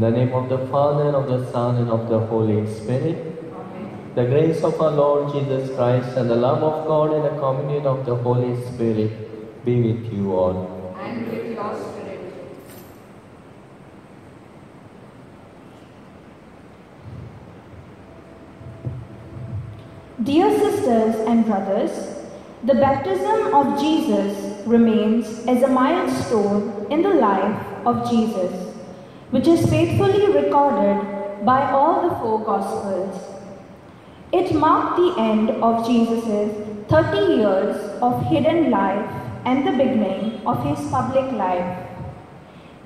In the name of the Father, and of the Son, and of the Holy Spirit. Amen. The grace of our Lord Jesus Christ, and the love of God, and the communion of the Holy Spirit be with you all. And with your spirit. Dear sisters and brothers, the baptism of Jesus remains as a milestone in the life of Jesus, which is faithfully recorded by all the four Gospels. It marked the end of Jesus' 30 years of hidden life and the beginning of his public life.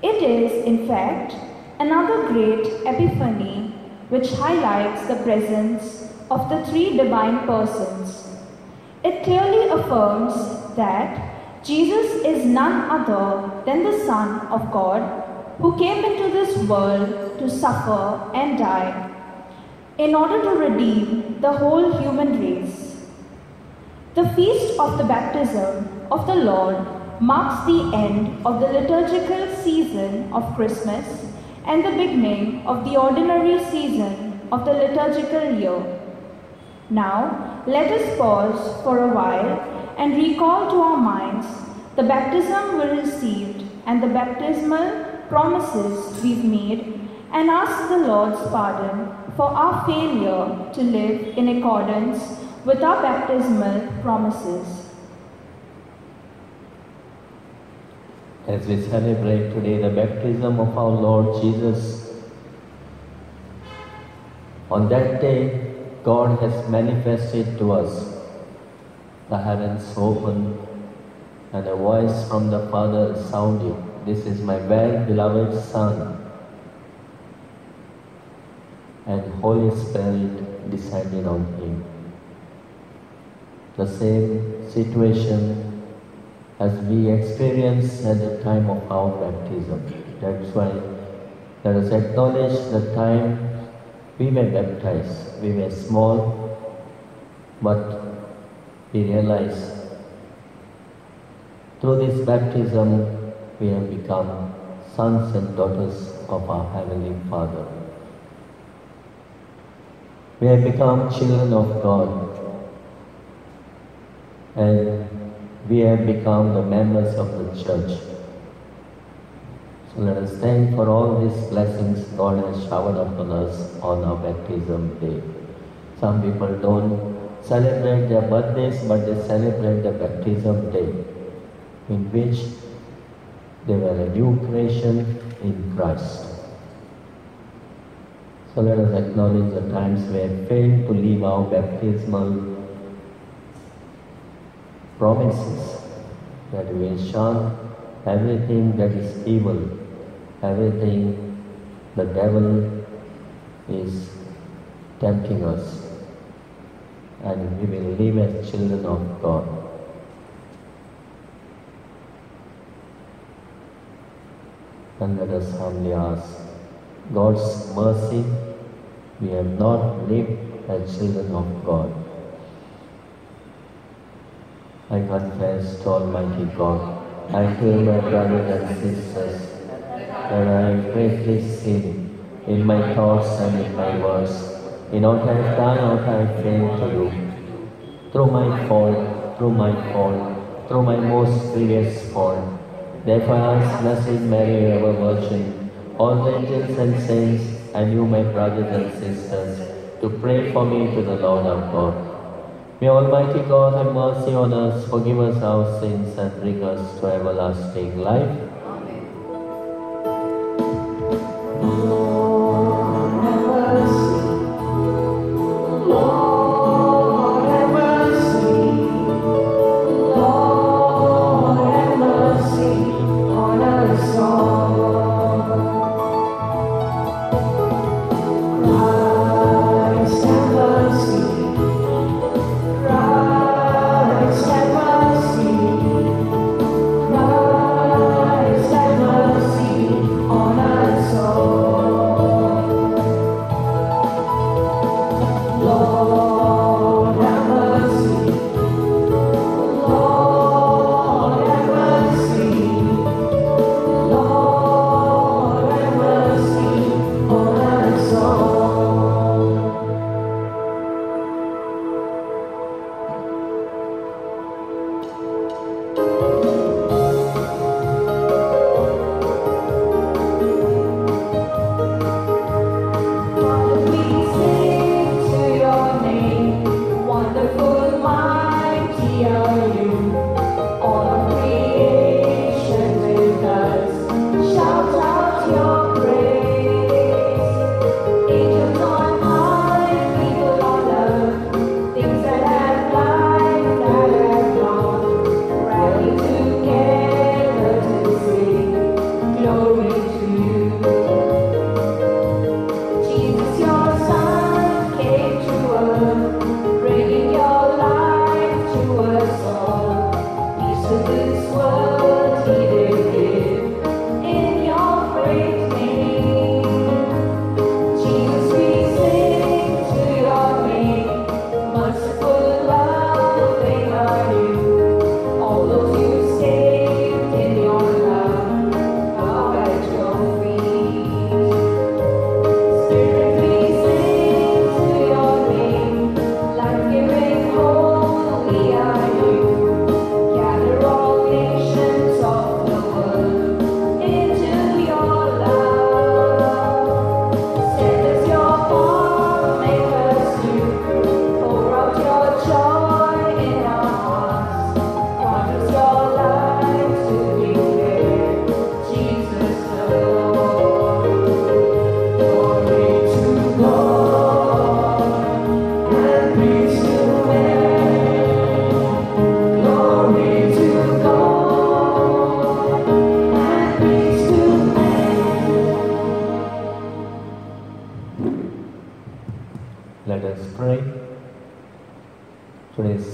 It is, in fact, another great epiphany which highlights the presence of the three divine persons. It clearly affirms that Jesus is none other than the Son of God, who came into this world to suffer and die in order to redeem the whole human race. The feast of the baptism of the Lord marks the end of the liturgical season of Christmas and the beginning of the ordinary season of the liturgical year. Now, let us pause for a while and recall to our minds the baptism we received and the baptismal promises we've made, and ask the Lord's pardon for our failure to live in accordance with our baptismal promises. As we celebrate today the baptism of our Lord Jesus, on that day, God has manifested to us, the heavens opened, and a voice from the Father sounded, "This is my well-beloved Son." And Holy Spirit descended on him. The same situation as we experienced at the time of our baptism. That's why let us acknowledge the time we were baptized. We were small, but we realized through this baptism we have become sons and daughters of our Heavenly Father. We have become children of God, and we have become the members of the church. So let us thank for all these blessings God has showered upon us on our baptism day. Some people don't celebrate their birthdays, but they celebrate the baptism day, in which they were a new creation in Christ. So let us acknowledge the times we have failed to live our baptismal promises, that we will shun everything that is evil, everything the devil is tempting us, and we will live as children of God. And let us humbly ask God's mercy. We have not lived as children of God. I confess to Almighty God and to my brothers and sisters that I have greatly sinned in my thoughts and in my words, in what I have done, what I have failed to do. Through my fault, through my most grievous fault. Therefore I ask Blessed Mary, ever Virgin, all the angels and saints, and you, my brothers and sisters, to pray for me to the Lord our God. May Almighty God have mercy on us, forgive us our sins, and bring us to everlasting life. Christ,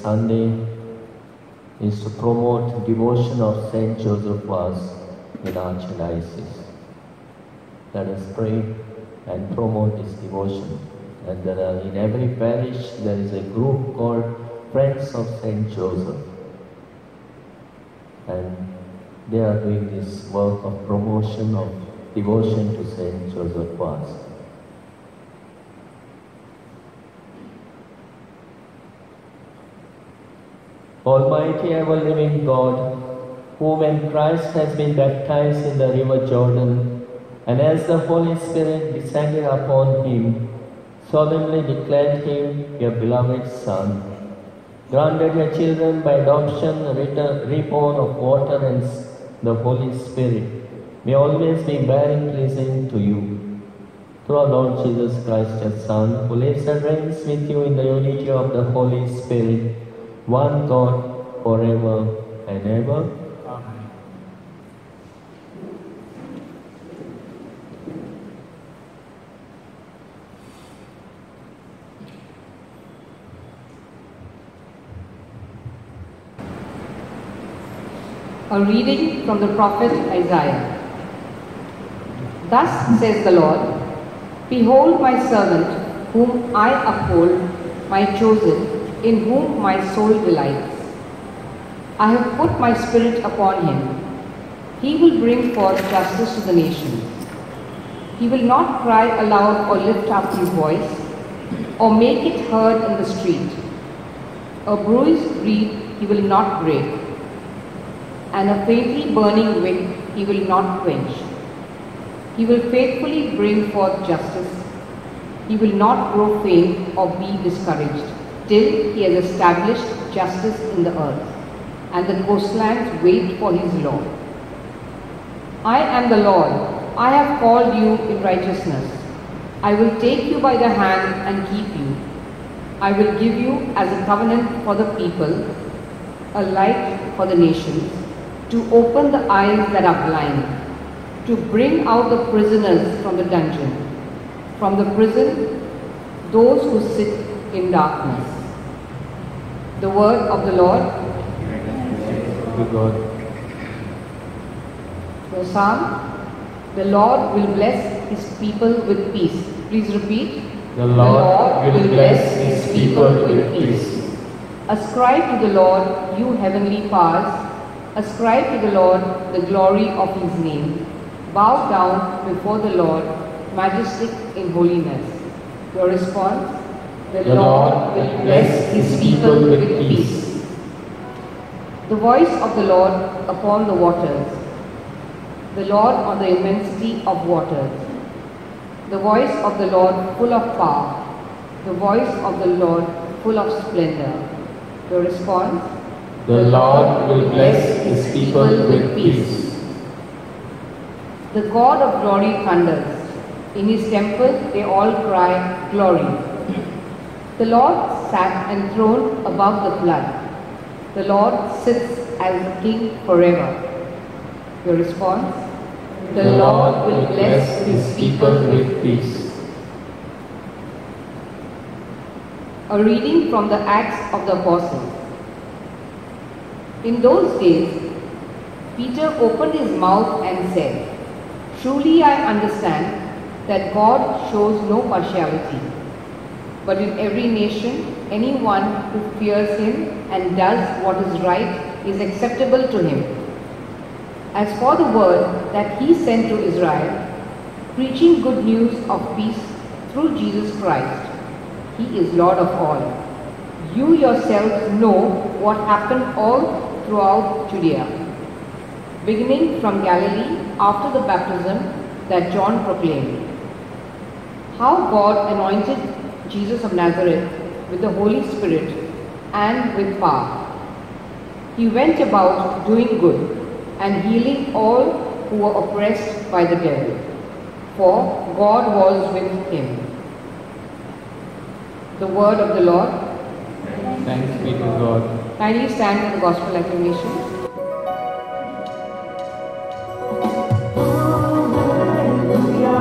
Sunday is to promote devotion of Saint Joseph Vaz in Archdiocese. Let us pray and promote this devotion. And there are, in every parish there is a group called Friends of Saint Joseph. And they are doing this work of promotion of devotion to Saint Joseph Vaz. Almighty ever-living God, who when Christ has been baptized in the river Jordan, and as the Holy Spirit descended upon him, solemnly declared him your beloved Son, granted your children by adoption, reborn of water and the Holy Spirit, may always be bearing pleasing to you. Through our Lord Jesus Christ, your Son, who lives and reigns with you in the unity of the Holy Spirit, one God, forever and ever. Amen. A reading from the prophet Isaiah. Thus says the Lord, Behold my servant, whom I uphold, my chosen, in whom my soul delights. I have put my spirit upon him. He will bring forth justice to the nations. He will not cry aloud or lift up his voice, or make it heard in the street. A bruised reed he will not break, and a faintly burning wick he will not quench. He will faithfully bring forth justice. He will not grow faint or be discouraged, till he has established justice in the earth, and the coastlands wait for his law. I am the Lord, I have called you in righteousness. I will take you by the hand and keep you. I will give you as a covenant for the people, a light for the nations, to open the eyes that are blind, to bring out the prisoners from the dungeon, from the prison, those who sit in darkness. The word of the Lord. To God. The psalm. The Lord will bless his people with peace. Please repeat. The Lord will bless his people with peace. Ascribe to the Lord, you heavenly powers. Ascribe to the Lord the glory of his name. Bow down before the Lord, majestic in holiness. Your response? The Lord will bless his people with peace. The voice of the Lord upon the waters. The Lord on the immensity of waters. The voice of the Lord full of power. The voice of the Lord full of splendor. Your response? The Lord will bless his people with peace. The God of glory thunders. In his temple they all cry, Glory. The Lord sat enthroned above the flood. The Lord sits as a king forever. Your response? The Lord will bless his people with peace. A reading from the Acts of the Apostles. In those days, Peter opened his mouth and said, Truly I understand that God shows no partiality, but in every nation, anyone who fears him and does what is right is acceptable to him. As for the word that he sent to Israel, preaching good news of peace through Jesus Christ, he is Lord of all. You yourselves know what happened all throughout Judea, beginning from Galilee after the baptism that John proclaimed, how God anointed Jesus of Nazareth with the Holy Spirit and with power. He went about doing good and healing all who were oppressed by the devil, for God was with him. The word of the Lord. Thanks be to God. Kindly stand for the gospel acclamation. Hallelujah.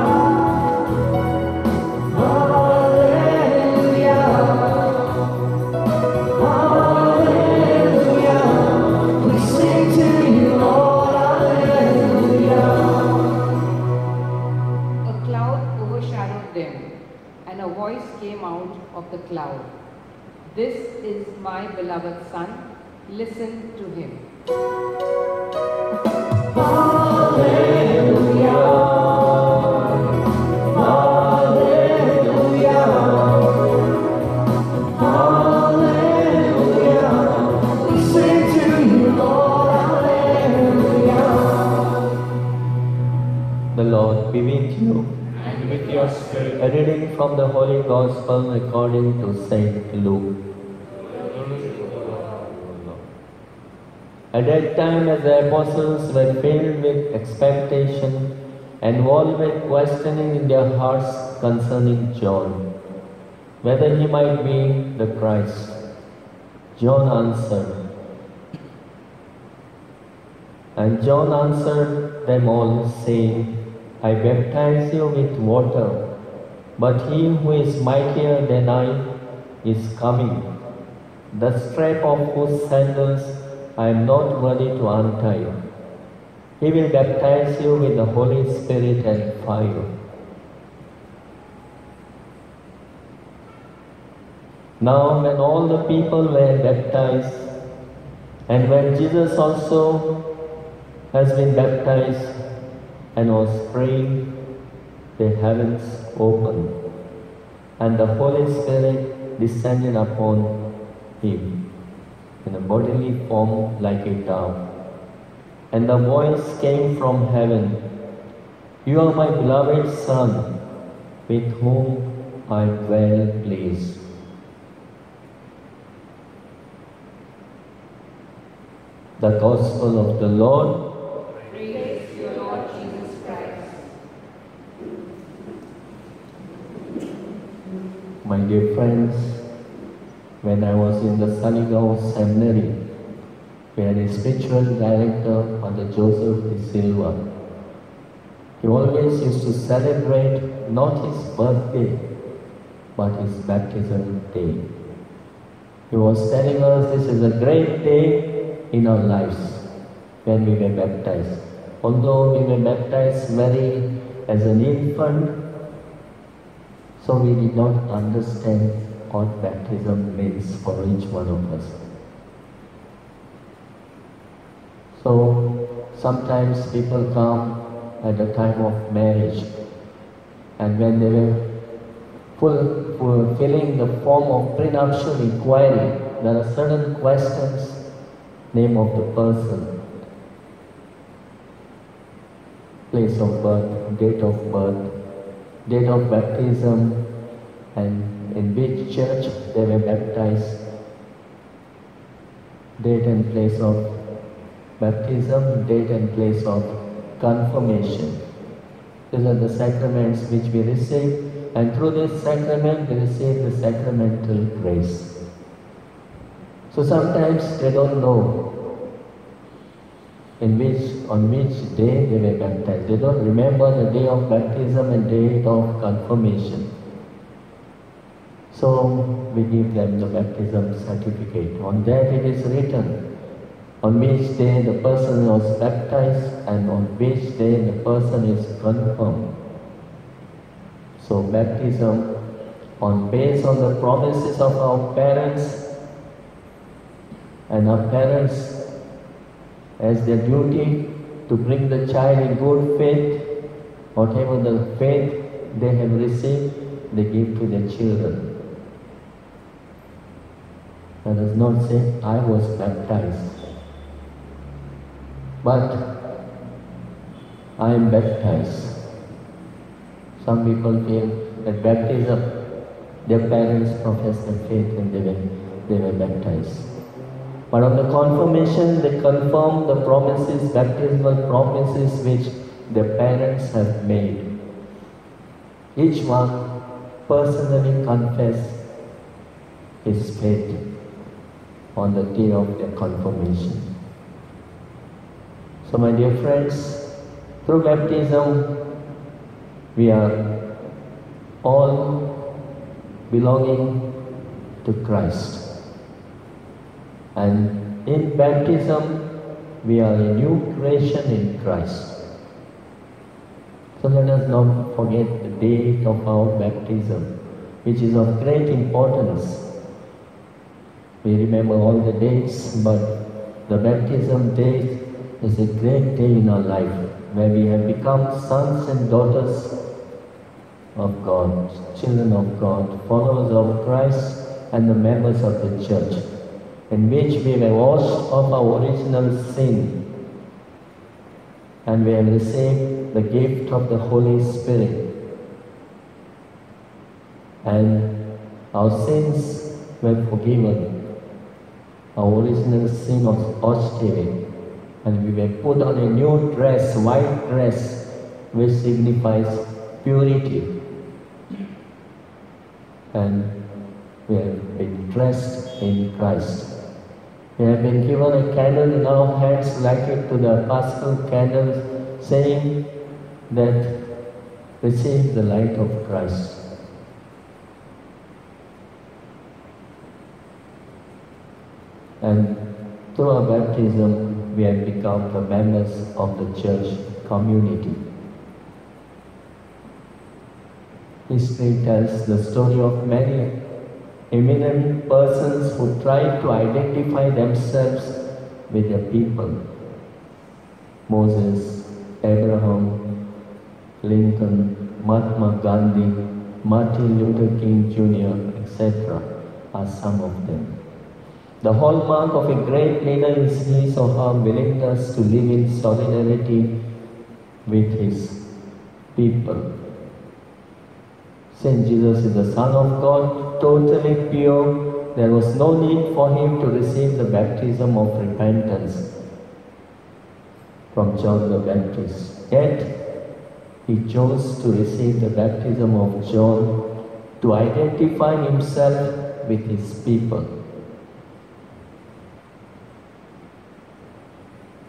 of the cloud. This is my beloved Son. Listen to him. The Lord be with you. And with your spirit. A reading from the Holy Gospel according to Saint Luke. At that time, as the apostles were filled with expectation and involved with questioning in their hearts concerning John, whether he might be the Christ, John answered. And John answered them all, saying, I baptize you with water, but he who is mightier than I is coming, the strap of whose sandals I am not worthy to untie. He will baptize you with the Holy Spirit and fire. Now when all the people were baptized, and when Jesus also has been baptized and was praying, the heavens opened, and the Holy Spirit descended upon him in a bodily form like a dove. And the voice came from heaven, You are my beloved Son, with whom I am well pleased. The Gospel of the Lord. Praise you, Lord Jesus Christ. My dear friends, when I was in the Saligao Seminary, we had a spiritual director, Father Joseph de Silva. He always used to celebrate not his birthday, but his baptism day. He was telling us this is a great day in our lives when we were baptized. Although we were baptized as an infant, so we did not understand what baptism means for each one of us. So sometimes people come at the time of marriage, and when they were fulfilling the form of prenuptial inquiry, there are certain questions: name of the person, place of birth, date of baptism, and in which church they were baptized, date and place of baptism, date and place of confirmation. These are the sacraments which we receive, and through this sacrament we receive the sacramental grace. So sometimes they don't know on which day they were baptized. They don't remember the day of baptism and date of confirmation. So we give them the baptism certificate. On that it is written on which day the person was baptized and on which day the person is confirmed. So baptism, based on the promises of our parents, and our parents, as their duty to bring the child in good faith, whatever the faith they have received, they give to their children. Let us not say, I was baptized, but I am baptized. Some people feel that baptism, their parents profess their faith and they were baptized. But on the confirmation, they confirm the promises, baptismal promises which their parents have made. Each one personally confess his faith on the day of their confirmation. So my dear friends, through baptism, we are all belonging to Christ. And in baptism, we are a new creation in Christ. So let us not forget the date of our baptism. which is of great importance. We remember all the dates, but the baptism day is a great day in our life, where we have become sons and daughters of God, children of God, followers of Christ, and the members of the church, in which we were washed of our original sin, and we have received the gift of the Holy Spirit. And our sins were forgiven, our original sin was washed away, and we were put on a new dress, white dress, which signifies purity. And we have been dressed in Christ. We have been given a candle in our hands, lighted to the Paschal candles, saying that receive the light of Christ. And through our baptism, we have become the members of the church community. History tells the story of many eminent persons who tried to identify themselves with their people. Moses, Abraham, Lincoln, Mahatma Gandhi, Martin Luther King Jr., etc. are some of them. The hallmark of a great leader is his or her willingness to live in solidarity with his people. Since Jesus is the Son of God, totally pure, there was no need for him to receive the baptism of repentance from John the Baptist. Yet, he chose to receive the baptism of John to identify himself with his people.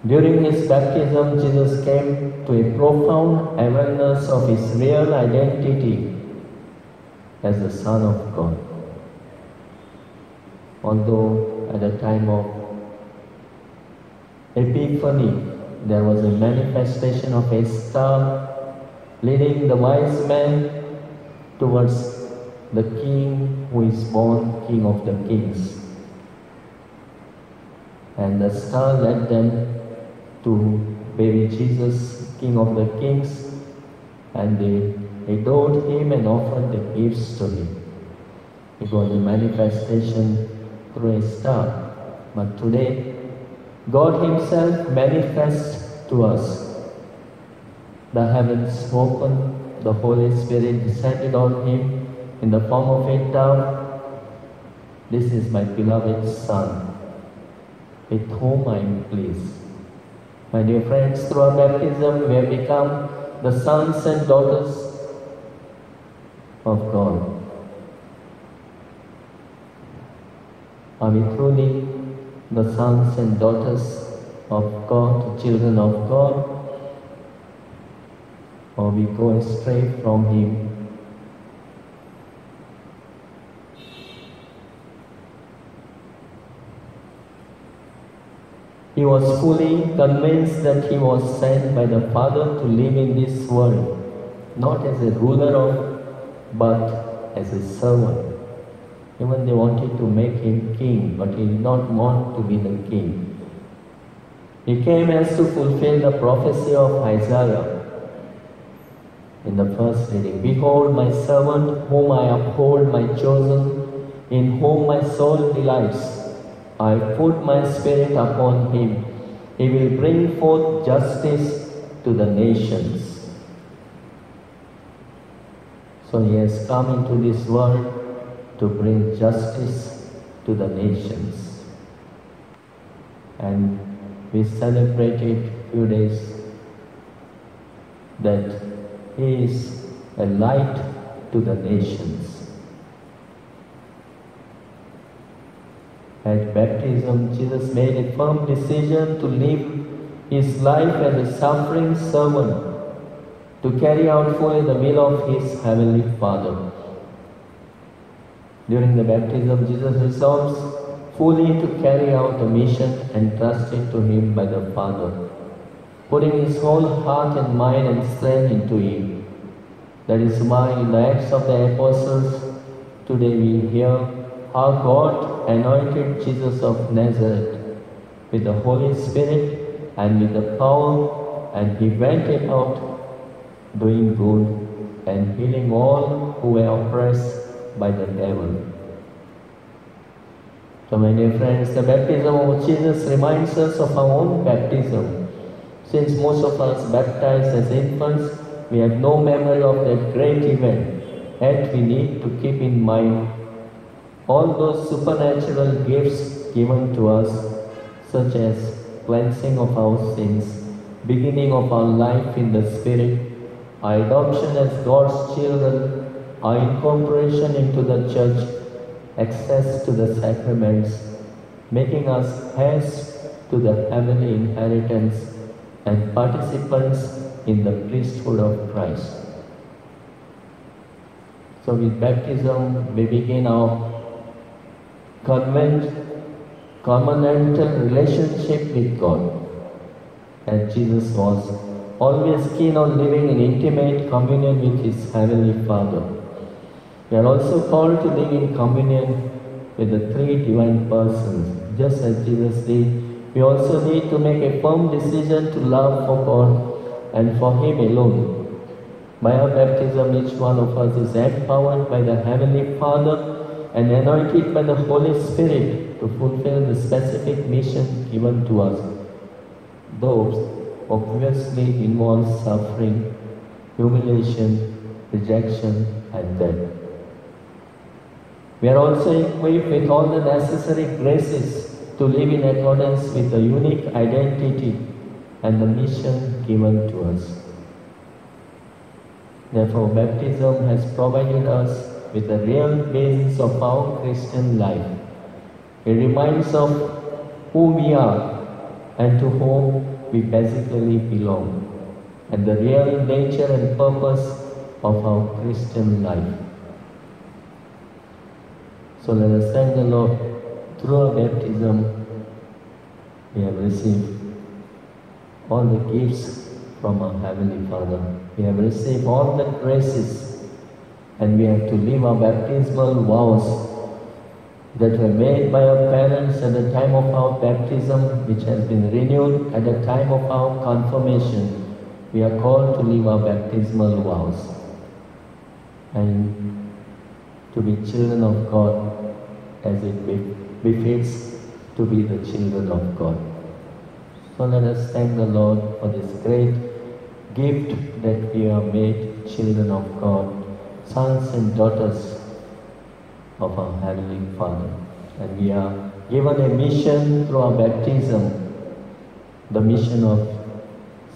During his baptism, Jesus came to a profound awareness of his real identity as the Son of God. Although at the time of Epiphany, there was a manifestation of a star leading the wise men towards the King who is born King of the Kings. And the star led them to baby Jesus, King of the Kings, and they adored him and offered the gifts to him. It was a manifestation through a star. But today, God himself manifests to us. The heavens opened, the Holy Spirit descended on him in the form of a dove. This is my beloved Son, with whom I am pleased. My dear friends, through our baptism, we have become the sons and daughters of God. Are we truly the sons and daughters of God, children of God? Or we go astray from him? He was fully convinced that he was sent by the Father to live in this world, not as a ruler but as a servant. Even they wanted to make him king, but he did not want to be the king. He came as to fulfill the prophecy of Isaiah in the first reading. Behold my servant whom I uphold, my chosen, in whom my soul delights. I put my spirit upon him. He will bring forth justice to the nations. So he has come into this world to bring justice to the nations. And we celebrated a few days that he is a light to the nations. At baptism, Jesus made a firm decision to live his life as a suffering servant, to carry out fully the will of his heavenly Father. During the baptism, Jesus resolves fully to carry out the mission entrusted to him by the Father, putting his whole heart and mind and strength into it. That is why in the Acts of the Apostles, Today we hear how God anointed Jesus of Nazareth with the Holy Spirit and with the power, and he went about doing good and healing all who were oppressed by the devil. So my dear friends, the baptism of Jesus reminds us of our own baptism. Since most of us baptized as infants, we have no memory of that great event. Yet we need to keep in mind all those supernatural gifts given to us, such as cleansing of our sins, beginning of our life in the Spirit, our adoption as God's children, our incorporation into the Church, access to the sacraments, making us heirs to the heavenly inheritance and participants in the priesthood of Christ. So with baptism, we begin our covenantal relationship with God. And Jesus was always keen on living in intimate communion with his Heavenly Father. We are also called to live in communion with the three divine persons. Just as Jesus did, we also need to make a firm decision to love for God and for Him alone. By our baptism, each one of us is empowered by the Heavenly Father and anointed by the Holy Spirit to fulfill the specific mission given to us. Those obviously involve suffering, humiliation, rejection, and death. We are also equipped with all the necessary graces to live in accordance with the unique identity and the mission given to us. Therefore, baptism has provided us with a real basis of our Christian life. It reminds of who we are and to whom we basically belong, and the real nature and purpose of our Christian life. So let us thank the Lord. Through our baptism, we have received all the gifts from our Heavenly Father. We have received all the graces, and we have to live our baptismal vows that were made by our parents at the time of our baptism, which has been renewed at the time of our confirmation. We are called to live our baptismal vows and to be children of God as it befits to be the children of God. So let us thank the Lord for this great gift that we are made children of God, sons and daughters of our Heavenly Father. And we are given a mission through our baptism, the mission of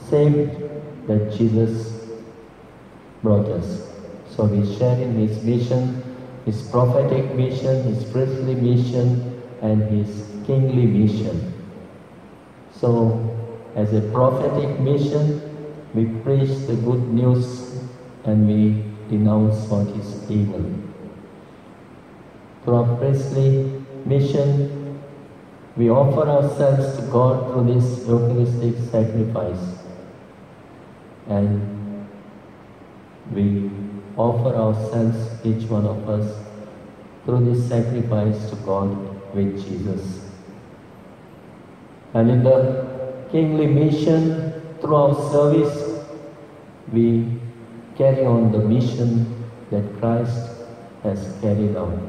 save that Jesus brought us. So we share in His mission, His prophetic mission, His priestly mission, and His kingly mission. So, as a prophetic mission, we preach the good news and we denounce what is evil. Through our priestly mission, we offer ourselves to God through this Eucharistic sacrifice. And we offer ourselves, each one of us, through this sacrifice to God with Jesus. And in the kingly mission, through our service, we carry on the mission that Christ has carried out.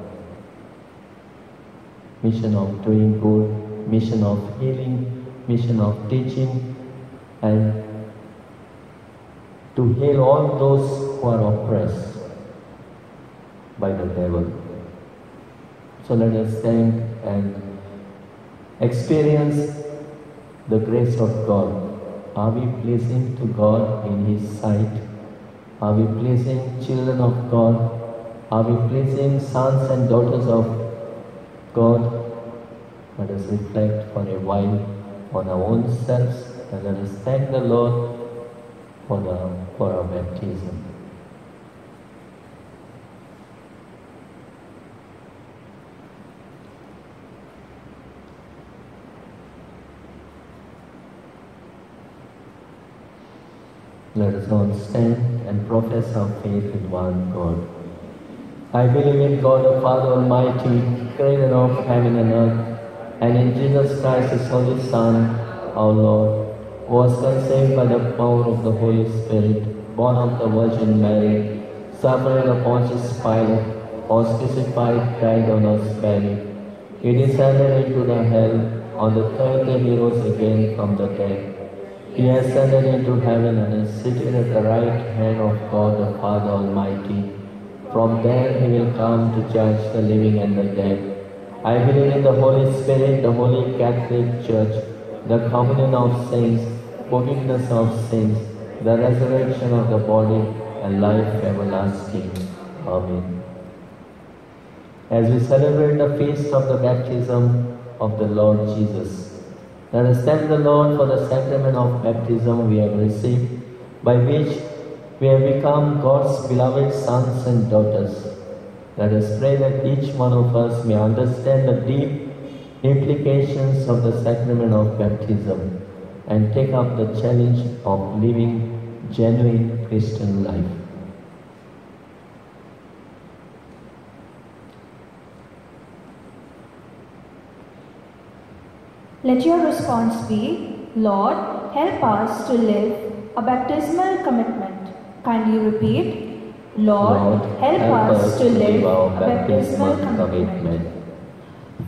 Mission of doing good, mission of healing, mission of teaching, and to heal all those who are oppressed by the devil. So let us thank and experience the grace of God. Are we pleasing to God in His sight? Are we pleasing children of God? Are we pleasing sons and daughters of God? Let us reflect for a while on our own selves, and let us thank the Lord for our baptism. Let us all stand and profess our faith in one God. I believe in God the Father Almighty, creator of heaven and earth, and in Jesus Christ, His Holy Son, our Lord, who was conceived by the power of the Holy Spirit, born of the Virgin Mary, suffered under Pontius Pilate, was crucified, died on us, buried. He descended into the hell. On the third day He rose again from the dead. He ascended into heaven and is seated at the right hand of God the Father Almighty. From there He will come to judge the living and the dead. I believe in the Holy Spirit, the Holy Catholic Church, the communion of saints, forgiveness of sins, the resurrection of the body, and life everlasting. Amen. As we celebrate the feast of the baptism of the Lord Jesus, let us thank the Lord for the sacrament of baptism we have received, by which we have become God's beloved sons and daughters. Let us pray that each one of us may understand the deep implications of the sacrament of baptism and take up the challenge of living genuine Christian life. Let your response be, Lord, help us to live a baptismal commitment. Kindly repeat, Lord, help us to live a baptismal commitment.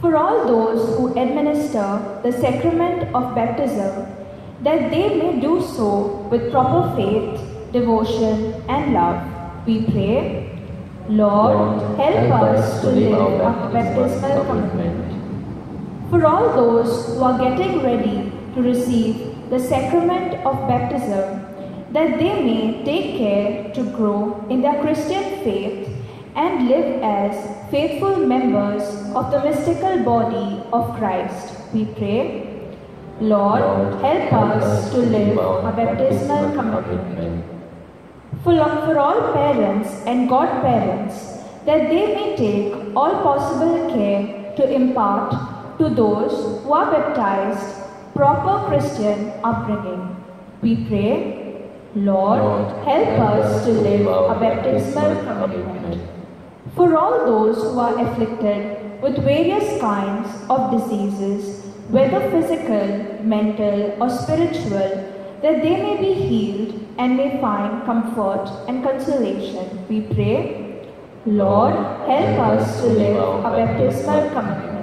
For all those who administer the sacrament of baptism, that they may do so with proper faith, devotion, and love, we pray, Lord, help us to live a baptismal commitment. For all those who are getting ready to receive the sacrament of baptism, that they may take care to grow in their Christian faith and live as faithful members of the mystical body of Christ, we pray, Lord, help us to live a baptismal commitment. For all parents and godparents, that they may take all possible care to impart to those who are baptized proper Christian upbringing. We pray, Lord, help us to live a baptismal commitment. For all those who are afflicted with various kinds of diseases, whether physical, mental, or spiritual, that they may be healed and may find comfort and consolation, we pray, Lord, help us to live a baptismal commitment.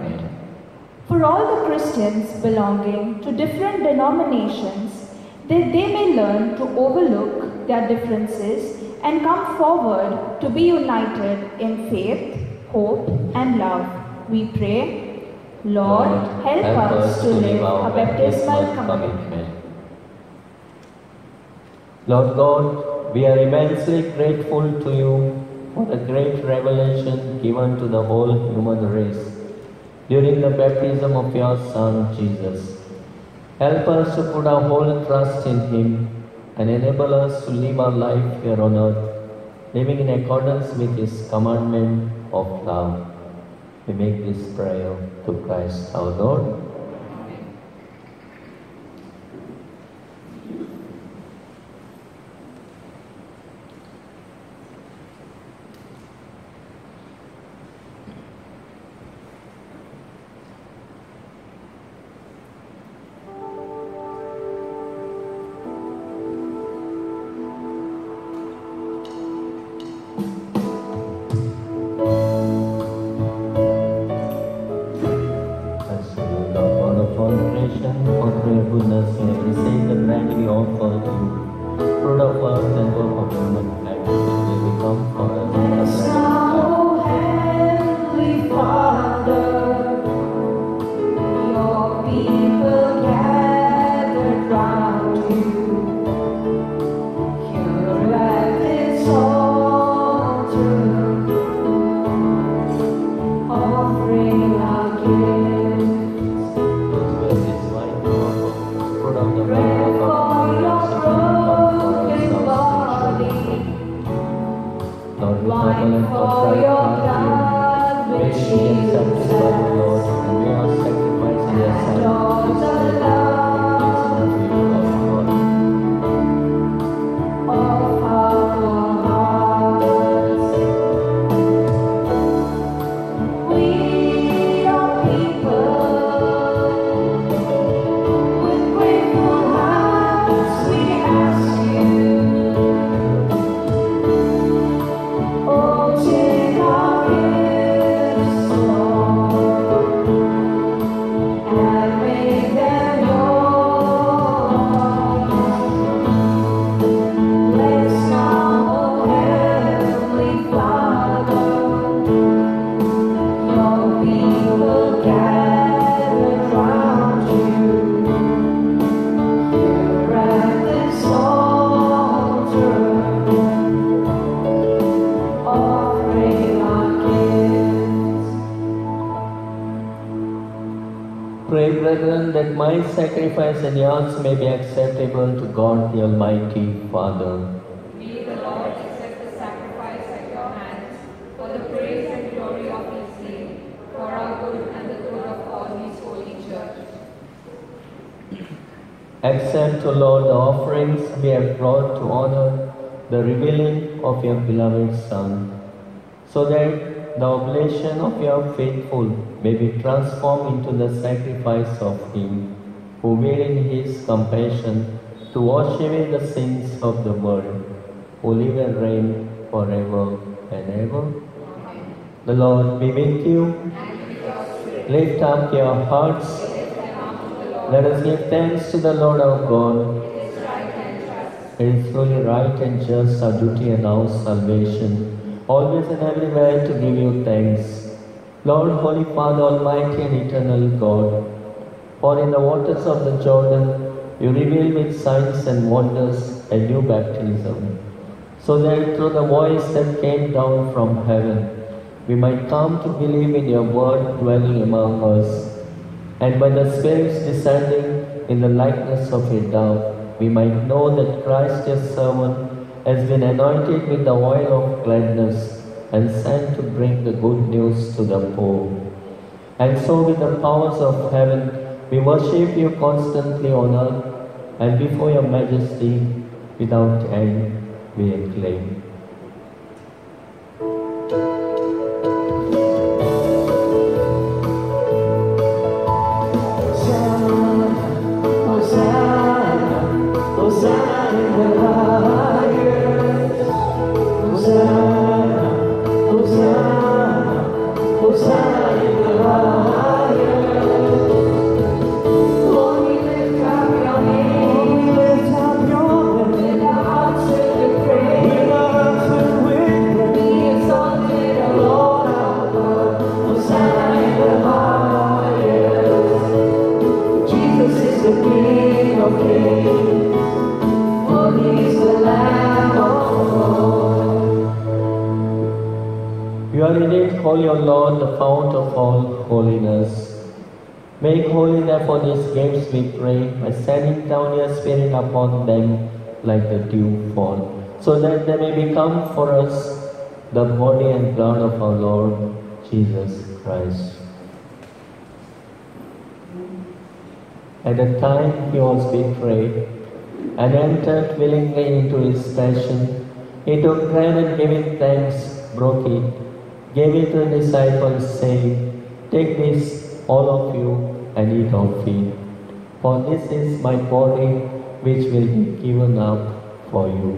For all the Christians belonging to different denominations, that they may learn to overlook their differences and come forward to be united in faith, hope, and love, we pray, Lord, help us to live a baptismal commitment. Lord God, we are immensely grateful to you for the great revelation given to the whole human race during the baptism of your Son, Jesus. Help us to put our whole trust in Him and enable us to live our life here on earth, living in accordance with His commandment of love. We make this prayer to Christ our Lord. Pray for your broken body. that my sacrifice and yours may be acceptable to God the Almighty Father. May the Lord accept the sacrifice at your hands for the praise and glory of his name, for our good and the good of all his holy church. Accept, O Lord, the offerings we have brought to honor the revealing of your beloved Son, so that the oblation of your faithful may be transformed into the sacrifice of him who will in his compassion to wash away the sins of the world, who live and reign forever and ever. Amen. The Lord be with you. And with your spirit. Lift up your hearts. Let us give thanks to the Lord our God. It is right and just. It is truly right and just, our duty and our salvation, always and everywhere to give you thanks. Lord, Holy Father, Almighty and eternal God, for in the waters of the Jordan you revealed with signs and wonders a new baptism, so that through the voice that came down from heaven, we might come to believe in your word dwelling among us, and by the Spirit's descending in the likeness of a dove, we might know that Christ, your servant, has been anointed with the oil of gladness and sent to bring the good news to the poor. And so with the powers of heaven, we worship you constantly on earth, and before your majesty, without end, we acclaim. Holy, O Lord, the fount of all holiness. Make holy therefore these gifts, we pray, by sending down your Spirit upon them like the dew fall, so that they may become for us the body and blood of our Lord Jesus Christ. At the time he was betrayed and entered willingly into his passion, he took bread and giving thanks, broke it, gave it to the disciples, saying, "Take this, all of you, and eat of it. For this is my body, which will be given up for you."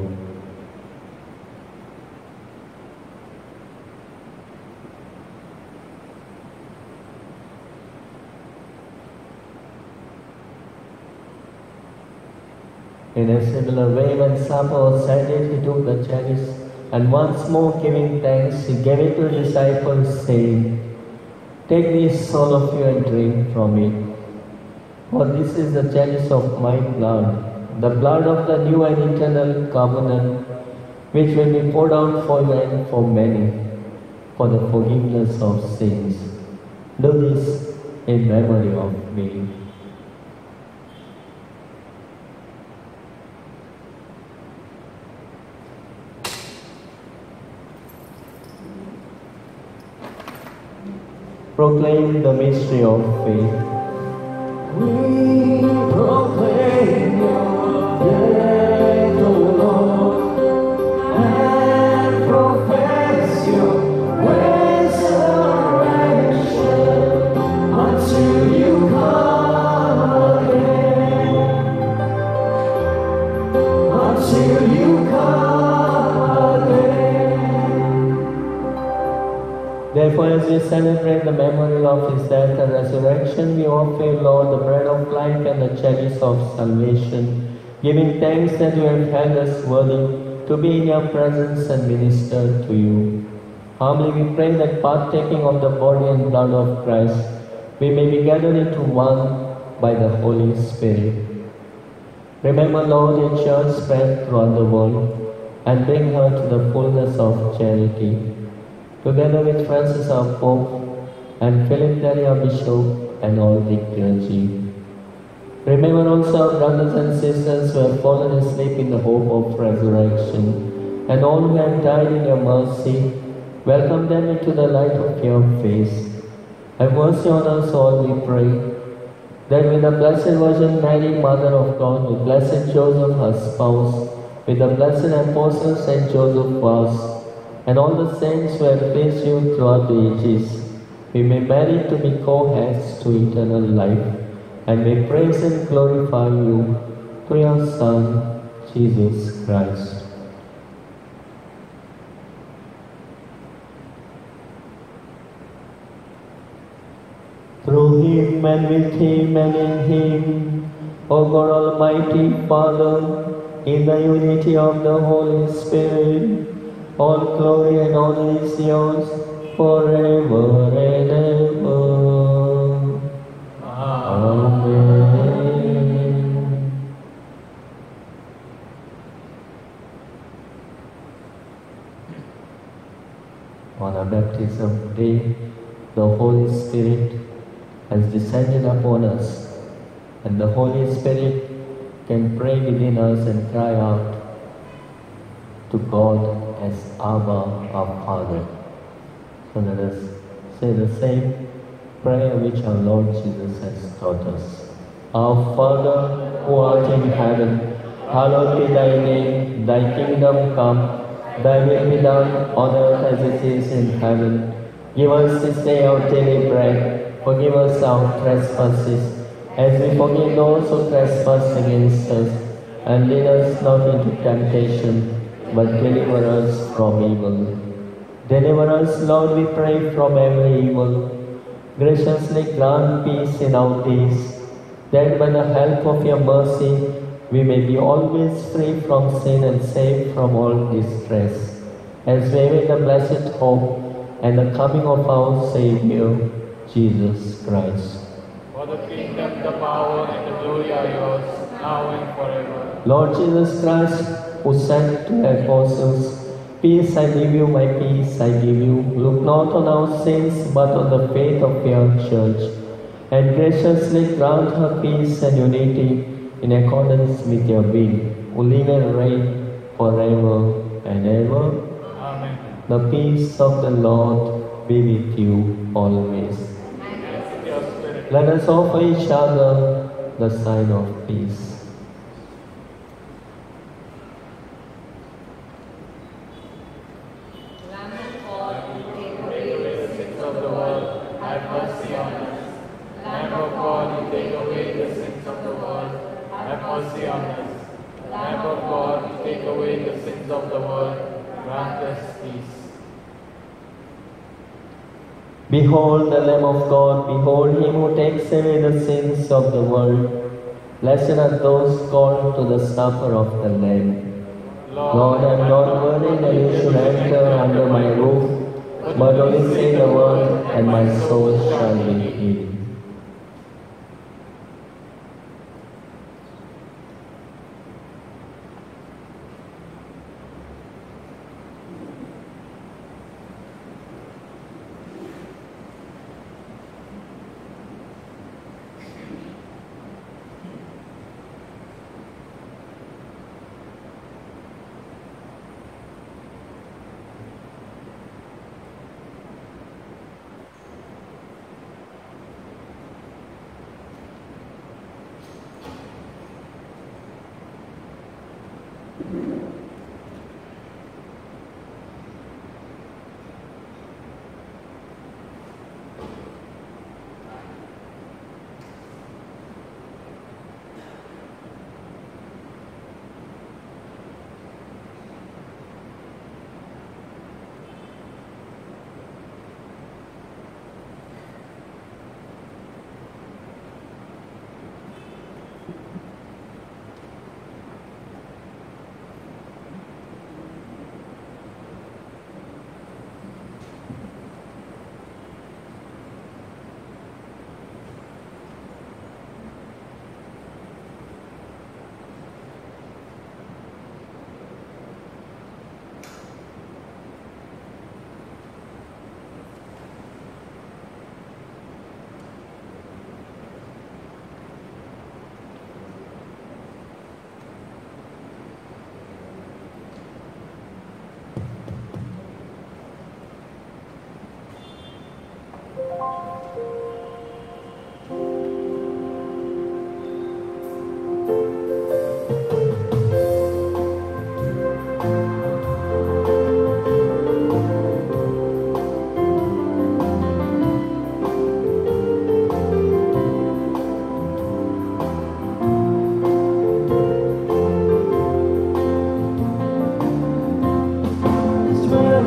In a similar way, when supper was ended, he took the chalice, and once more giving thanks, he gave it to the disciples, saying, "Take this, all of you, and drink from it. For this is the chalice of my blood, the blood of the new and eternal covenant, which will be poured out for you and for many, for the forgiveness of sins. Do this in memory of me." Proclaim the mystery of faith. We proclaim your death, O Lord, and profess your resurrection until you come again. Until you come again. Therefore, as we celebrate the memory of his death and resurrection, we offer, Lord, the bread of life and the chalice of salvation, giving thanks that you have held us worthy to be in your presence and minister to you. Humbly we pray that partaking of the body and blood of Christ, we may be gathered into one by the Holy Spirit. Remember, Lord, your church spread throughout the world, and bring her to the fullness of charity. Together with Francis our Pope, and Philip Neri our Bishop, and all the clergy, Remember also our brothers and sisters who have fallen asleep in the hope of resurrection, and all who have died in your mercy. Welcome them into the light of your face. Have mercy on us all, we pray, that with the Blessed Virgin Mary, Mother of God, with Blessed Joseph, her spouse, with the blessed Apostle Saint Joseph Vaz, and all the saints who have pleased you throughout the ages, we may merit to be co-heirs to eternal life, and may praise and glorify you through your Son, Jesus Christ. Through him and with him and in him, O God Almighty Father, in the unity of the Holy Spirit, all glory and honor is yours forever and ever. Amen. On our baptism day, the Holy Spirit has descended upon us, and the Holy Spirit can pray within us and cry out to God as Abba, our Father. So let us say the same prayer which our Lord Jesus has taught us. Our Father, who art in heaven, hallowed be thy name, thy kingdom come, thy will be done on earth as it is in heaven. Give us this day our daily bread. Forgive us our trespasses, as we forgive those who trespass against us. And lead us not into temptation, but deliver us from evil. Deliver us, Lord, we pray, from every evil. Graciously grant peace in our days, that by the help of your mercy, we may be always free from sin and safe from all distress, as we await the blessed hope and the coming of our Saviour, Jesus Christ. For the kingdom, the power, and the glory are yours, now and forever. Lord Jesus Christ, who said to the apostles, Peace I leave you, my peace I give you. Look not on our sins, but on the faith of your church, and graciously grant her peace and unity in accordance with your will, who live and reign forever and ever. Amen. The peace of the Lord be with you always. With your spirit. Let us offer each other the sign of peace. Behold the Lamb of God, behold him who takes away the sins of the world. Blessed are those called to the supper of the Lamb. Lord, I am not worthy that you should enter under my roof, but only say the word, and my soul shall be healed.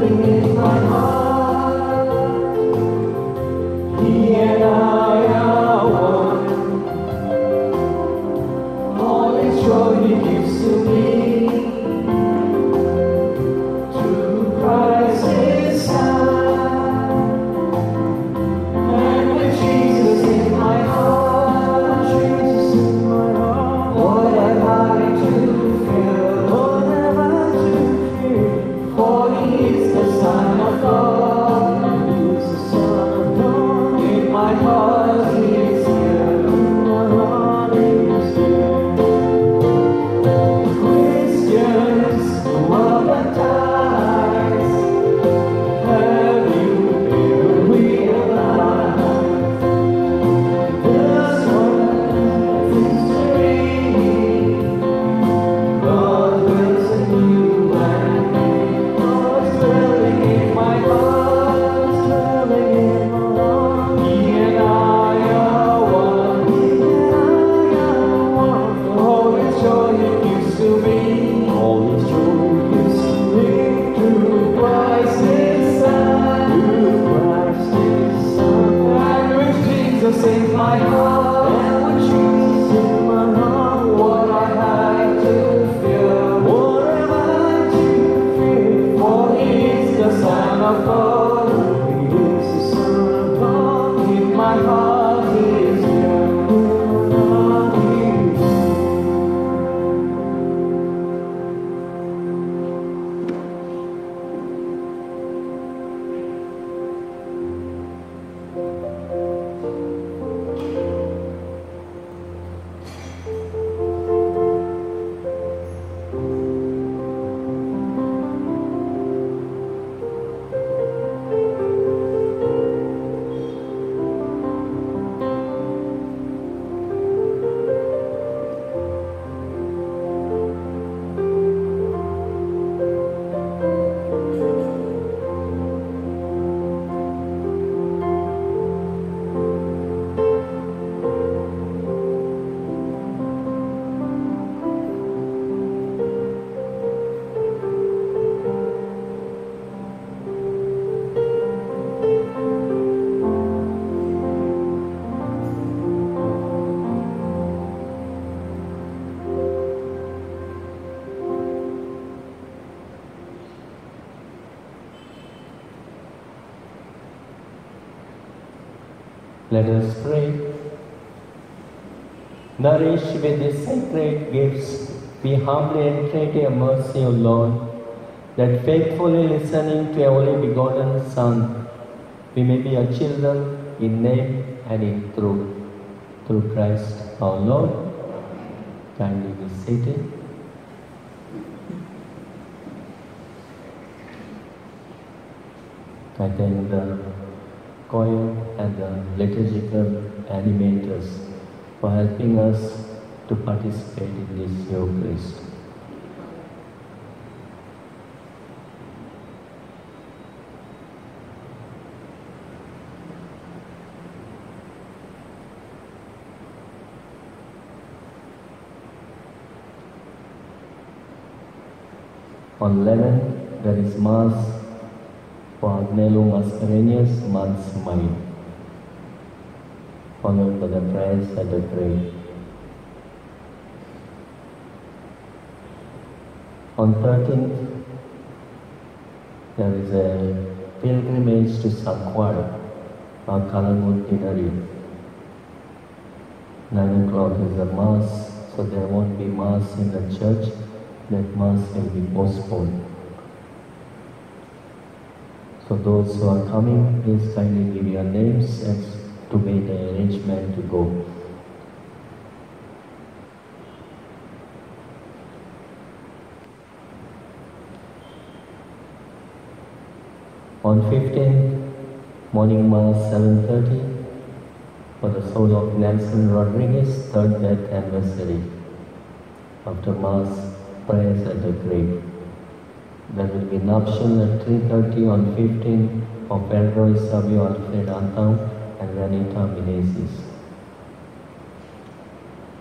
dwelling in my heart. He and I are one. All His joy He gives to me. Through Christ His Son. And with Jesus in my heart, Jesus in my heart, what have I to fear? What have I to fear? For He is the Son of God. He is the Son of God. In my heart He is here. In my heart He is here. Christians who are baptized, have you ever realized this one history? God lives in you and me. God's dwelling in my heart, dwelling in my heart. He and I are one. He and I are one. All His joy He gives to me. All His joy He gives to me. Through Christ His Son. Through Christ His Son. And with Jesus in my heart. And with Jesus in my heart. What I have to fear. What have I to fear? For He is the Son of God. He is the Son of God. In my heart He is here. In my heart He is here. Let us pray. Nourished with these sacred gifts, we humbly entreat your mercy, O Lord, that faithfully listening to your only begotten Son, we may be your children in name and in truth. Through Christ our Lord. Kindly be seated. I thank the choir and the liturgical animators for helping us to participate in this Eucharist. On 11th, there is Mass for Agnello Mascarenhas, month's mind, followed by the prayers at the grave. On 13th, there is a pilgrimage to Sakwara, or Kalamurtinari. 9 o'clock is the Mass, so there won't be Mass in the church. That Mass will be postponed. So those who are coming, please kindly give your names and to make the arrangement to go. On 15th, morning Mass 7:30 for the soul of Nelson Rodriguez, 3rd death anniversary. After Mass, prayers at the grave. There will be nuptial at 3:30 on 15th of Elroy Savio Alfred Antão and Renita Menezes.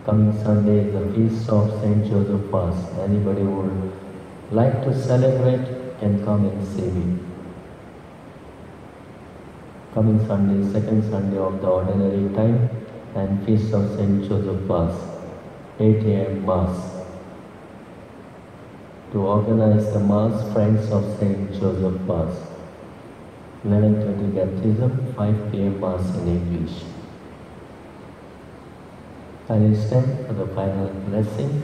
Coming Sunday is the feast of St. Joseph Mass. Anybody who would like to celebrate can come and see me. Coming Sunday, second Sunday of the ordinary time and Feast of St. Joseph Mass, 8 a.m. Mass. To organize the Mass, Friends of St. Joseph Mass. 11:30 Baptism, 5 p.m. Mass in English. I will stand for the final blessing.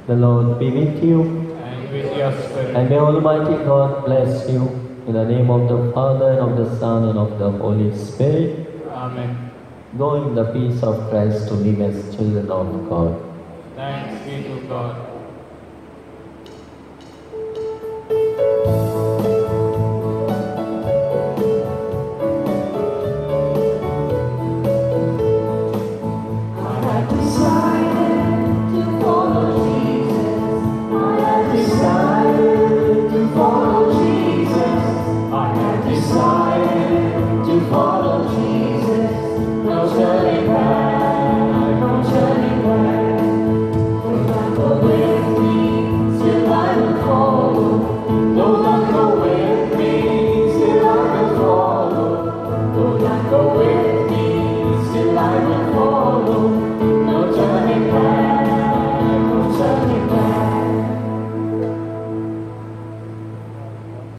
The Lord be with you, And with your spirit. and may Almighty God bless you. In the name of the Father, and of the Son, and of the Holy Spirit. Amen. Go in the peace of Christ to live as children of God. Thanks be to God. Go with me, still I will follow.